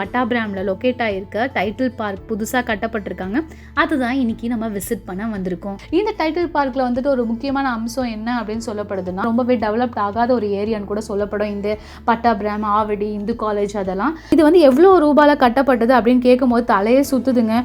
பட்டாபிராமில் locate ஆகிருக்க title park புதுசாக கட்டப்பட்டிருக்காங்க. அதுதான் இன்னைக்கு நம்ம விசிட் பண்ண வந்திருக்கோம். இந்த டைட்டில் பார்க்கில் வந்துட்டு ஒரு முக்கியமான அம்சம் என்ன அப்படின்னு சொல்லப்படுதுன்னா, ரொம்பவே டெவலப்ட் ஆகாத ஒரு ஏரியான்னு கூட சொல்லப்படும் இந்த பட்டாபிராம், ஆவடி, இந்து காலேஜ் அதெல்லாம். இது வந்து எவ்வளோ ரூபாயில கட்டப்பட்டது அப்படின்னு கேட்கும் போது தலையே சுத்துதுங்க.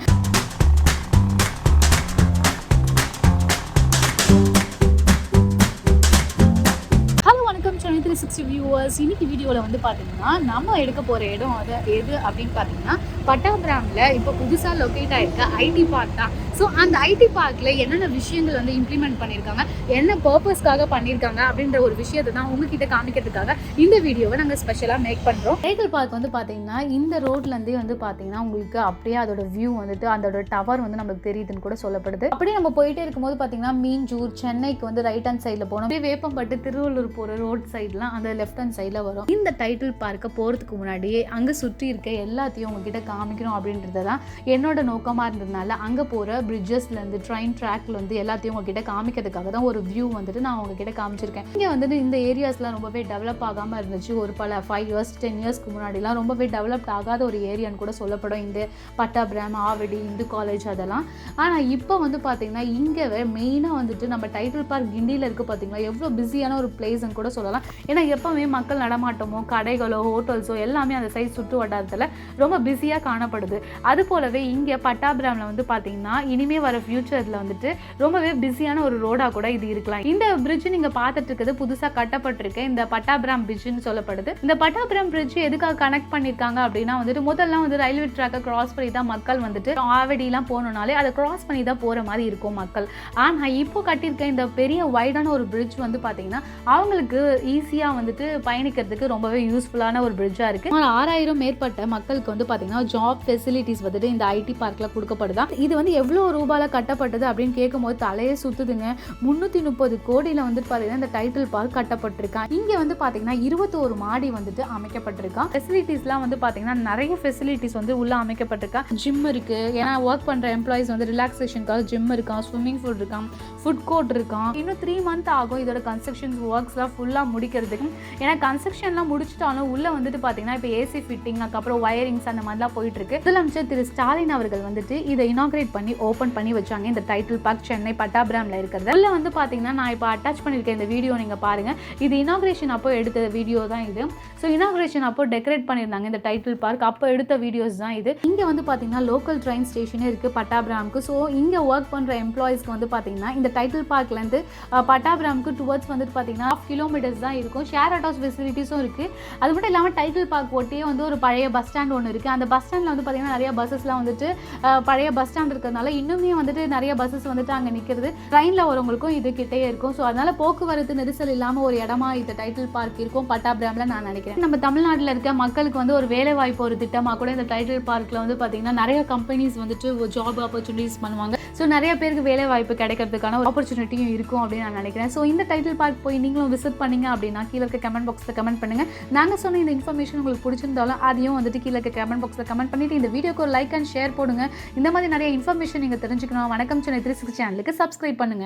வியூவர்ஸ், இன்னைக்கு வீடியோவில் வந்து பார்த்தீங்கன்னா நம்ம எடுக்க போகிற இடம் அது எது அப்படின்னு பார்த்தீங்கன்னா பட்டாபிராமில் இப்போ புதுசாக லொக்கேட் ஆகிருக்க ஐடி பார்க் தான். ஸோ அந்த ஐடி பார்க்கில் என்னென்ன விஷயங்கள் வந்து இம்ப்ளிமெண்ட் பண்ணியிருக்காங்க, என்ன பர்பஸ்க்காக பண்ணியிருக்காங்க அப்படின்ற ஒரு விஷயத்தை தான் உங்ககிட்ட காமிக்கிறதுக்காக இந்த வீடியோவை நாங்கள் ஸ்பெஷலாக மேக் பண்ணுறோம். டைட்டில் பார்க் வந்து பார்த்தீங்கன்னா இந்த ரோட்லேருந்தே வந்து பார்த்தீங்கன்னா உங்களுக்கு அப்படியே அதோட வியூ வந்துட்டு அதோட டவர் வந்து நம்மளுக்கு தெரியுதுன்னு கூட சொல்லப்படுது. அப்படியே நம்ம போயிட்டே இருக்கும்போது பார்த்தீங்கன்னா மீஞ்சூர், சென்னைக்கு வந்து ரைட் ஹேண்ட் சைடில் போனோம். அப்படியே வேப்பம்பட்டு, திருவள்ளூர் போகிற ரோட் சைட்லாம் அந்த லெஃப்ட் ஹேண்ட் சைடில் வரும். இந்த டைட்டில் பார்க்க போகிறதுக்கு முன்னாடியே அங்கே சுற்றி இருக்க எல்லாத்தையும் உங்ககிட்ட காமிக்கணும் அப்படின்றது தான் என்னோட நோக்கமாக இருந்ததுனால அங்கே போகிற பிரிட்ஜஸ்லேருந்து ட்ரெயின் ட்ராக்லேருந்து எல்லாத்தையும் உங்ககிட்ட காமிக்கிறதுக்காக தான் ஒரு வியூ வந்துட்டு நான் உங்ககிட்ட காமிச்சிருக்கேன். இங்கே வந்துட்டு இந்த ஏரியாஸ்லாம் ரொம்பவே டெவலப் ஆகாமல் இருந்துச்சு. ஒரு பல 5 years 10 yearsக்கு முன்னாடிலாம் ரொம்பவே டெவலப்ட் ஆகாத ஒரு ஏரியான்னு கூட சொல்லப்படும் இந்த பட்டாபிராம், ஆவடி, இந்து காலேஜ் அதெல்லாம். ஆனால் இப்போ வந்து பார்த்தீங்கன்னா இங்கே மெயினாக வந்துட்டு நம்ம டைட்டில் பார்க் கிண்டியில் இருக்குது. பார்த்தீங்களா எவ்வளோ பிஸியான ஒரு பிளேஸ்ன்னு கூட சொல்லலாம். ஏன்னா எப்போவுமே மக்கள் நடமாட்டமோ, கடைகளோ, ஹோட்டல்ஸோ எல்லாமே அந்த சைட் சுற்று வட்டாரத்தில் ரொம்ப பிஸியாக காணப்படுது. அது போலவே இங்கே பட்டாபிராமில் வந்து பார்த்தீங்கன்னா இனிமே வர ஃபியூச்சரில் வந்துட்டு ரொம்பவே பிஸியான ஒரு ரோடாக கூட இது இருக்கலாம். இந்த பிரிட்ஜ் நீங்கள் பார்த்துட்டு இருக்கிறது புதுசாக கட்டப்பட்டிருக்கு இந்த பட்டாபிராம் பிரிட்ஜ்னு சொல்லப்படுது. இந்த பட்டாபிராம் பிரிட்ஜ் எதுக்காக கனெக்ட் பண்ணியிருக்காங்க அப்படின்னா வந்துட்டு முதல்லாம் வந்து ரயில்வே ட்ராக்கை கிராஸ் பண்ணி தான் மக்கள் வந்துட்டு ஆவடிலாம் போகணுனாலே அதை கிராஸ் பண்ணி தான் போகிற மாதிரி இருக்கும் மக்கள். ஆனால் இப்போ கட்டியிருக்க இந்த பெரிய வைடான ஒரு பிரிட்ஜ் வந்து பார்த்தீங்கன்னா அவங்களுக்கு ஈஸியாக வந்துட்டு பயணிக்கிறதுக்கு ரொம்பவே யூஸ்ஃபுல்லான ஒரு பிரிட்ஜாக இருக்குது. 6000 மேற்பட்ட மக்களுக்கு வந்து பார்த்தீங்கன்னா ஜாப் ஃபெசிலிட்டிஸ் வந்துட்டு இந்த ஐடி பார்க்கில் கொடுக்கப்படுதா. இது வந்து எவ்வளோ ரூபாயில் கட்டப்பட்டது அப்படின்னு கேட்கும்போது தலையே சுத்துதுங்க. 330 கோடியில் வந்துட்டு பார்த்தீங்கன்னா இந்த டைட்டில் பார்க் கட்டப்பட்டிருக்கான். இங்கே வந்து பார்த்தீங்கன்னா 21 மாடி வந்துட்டு அமைக்கப்பட்டிருக்கான். ஃபெசிலிட்டிஸ்லாம் வந்து பார்த்தீங்கன்னா நிறைய ஃபெசிலிட்டிஸ் வந்து உள்ள அமைக்கப்பட்டிருக்கா. ஜிம் இருக்கு, ஏன்னா ஒர்க் பண்ணுற எம்ப்ளாயிஸ் வந்து ரிலாக்ஸேஷனுக்காக ஜிம் இருக்கான், ஸ்விம்மிங் பூல் இருக்கான், ஃபுட் கோர்ட் இருக்கான். இன்னும் 3 months ஆகும் இதோட கன்ஸ்ட்ரக்ஷன் ஒர்க்ஸ்லாம் ஃபுல்லாக முடிக்கிறதுக்கு. ஏன்னா கன்ஸ்ட்ரக்ஷன்லாம் முடிச்சுட்டாலும் உள்ள வந்துட்டு பார்த்தீங்கன்னா இப்போ ஏசி ஃபிட்டிங், அதுக்கப்புறம் வயரிங்ஸ் அந்த மாதிரிலாம் போயிட்டு இருக்கு. முதலமைச்சர் திரு ஸ்டாலின் அவர்கள் வந்துட்டு இதை இனாகிரேட் பண்ணி ஓப்பன் பண்ணி வச்சாங்க இந்த டைட்டில் பார்க் சென்னை பட்டாபிராமில் இருக்கிறது. உள்ள வந்து பார்த்தீங்கன்னா நான் இப்போ அட்டாச் பண்ணியிருக்கேன் இந்த வீடியோ, நீங்கள் பாருங்க. இது இனாகிரேஷன் அப்போ எடுத்த வீடியோ தான் இது. ஸோ இனாகிரேஷன் அப்போ டெக்கரேட் பண்ணியிருந்தாங்க இந்த டைட்டில் பார்க், அப்போ எடுத்த வீடியோஸ் தான் இது. இங்கே வந்து பார்த்தீங்கன்னா லோக்கல் ட்ரெயின் ஸ்டேஷனே இருக்குது பட்டாபிராமுக்கு. ஸோ இங்கே ஒர்க் பண்ணுற எம்ப்ளாயிஸ்க்கு வந்து பார்த்தீங்கன்னா இந்த டைட்டில் பார்க்லேருந்து பட்டாபிராமுக்கு டுவர்ட்ஸ் வந்துட்டு பார்த்தீங்கன்னா 1/2 kilometers தான் இருக்கும். ஷேர் ஆட்டோஸ் ஃபெசிலிட்டிஸும் இருக்குது. அது மட்டும் இல்லாமல் டைட்டில் பார்க் ஒட்டியே வந்து ஒரு பழைய பஸ் ஸ்டாண்ட் ஒன்று இருக்குது. அந்த பஸ் ஸ்டாண்டில் வந்து பார்த்தீங்கன்னா நிறைய பஸ்ஸஸ்லாம் வந்துட்டு பழைய பஸ் ஸ்டாண்ட் இருக்கிறதுனால இன்னுமே வந்துட்டு நிறைய பஸ்ஸஸ் வந்துட்டு அங்கே நிற்கிறது. ட்ரெயினில் வரவங்களுக்கும் இது கிட்டே இருக்கும். ஸோ அதனால் போக்குவரத்து நெரிசல் இல்லாமல் ஒரு இடமா இந்த டைட்டில் பார்க் இருக்கும் பட்டாபிராமில் நான் நினைக்கிறேன். நம்ம தமிழ்நாட்டில் இருக்க மக்களுக்கு வந்து ஒரு வேலை வாய்ப்பு ஒரு திட்டமாக கூட இந்த டைட்டில் பார்க்கில் வந்து பார்த்தீங்கன்னா நிறைய கம்பெனிஸ் வந்துட்டு ஜாப் ஆப்பர்ச்சுனிட்டிஸ் பண்ணுவாங்க. ஸோ நிறைய பேருக்கு வேலை வாய்ப்பு கிடைக்கிறதுக்கான ஒரு ஆப்பர்ச்சுனிட்டியும் இருக்கும் அப்படின்னு நான் நினைக்கிறேன். ஸோ இந்த டைட்டில் பார்க் போய் நீங்களும் விசிட் பண்ணீங்க அப்படின்னா கீழே இருக்க கமெண்ட் பாக்ஸில் கமெண்ட் பண்ணுங்கள். நாங்கள் சொன்ன இந்த இன்ஃபர்மேஷன் உங்களுக்கு பிடிச்சிருந்தாலும் அதையும் வந்துட்டு கீழே இருக்க கமெண்ட் பாக்ஸில் கமெண்ட் பண்ணிவிட்டு இந்த வீடியோக்கு ஒரு லைக் அண்ட் ஷேர் போடுங்க. இந்த மாதிரி நிறைய இன்ஃபர்மேஷன் நீங்கள் தெரிஞ்சுக்கணும். வணக்கம் சென்னை 360 சேனலுக்கு சப்ஸ்கிரைப் பண்ணுங்கள்.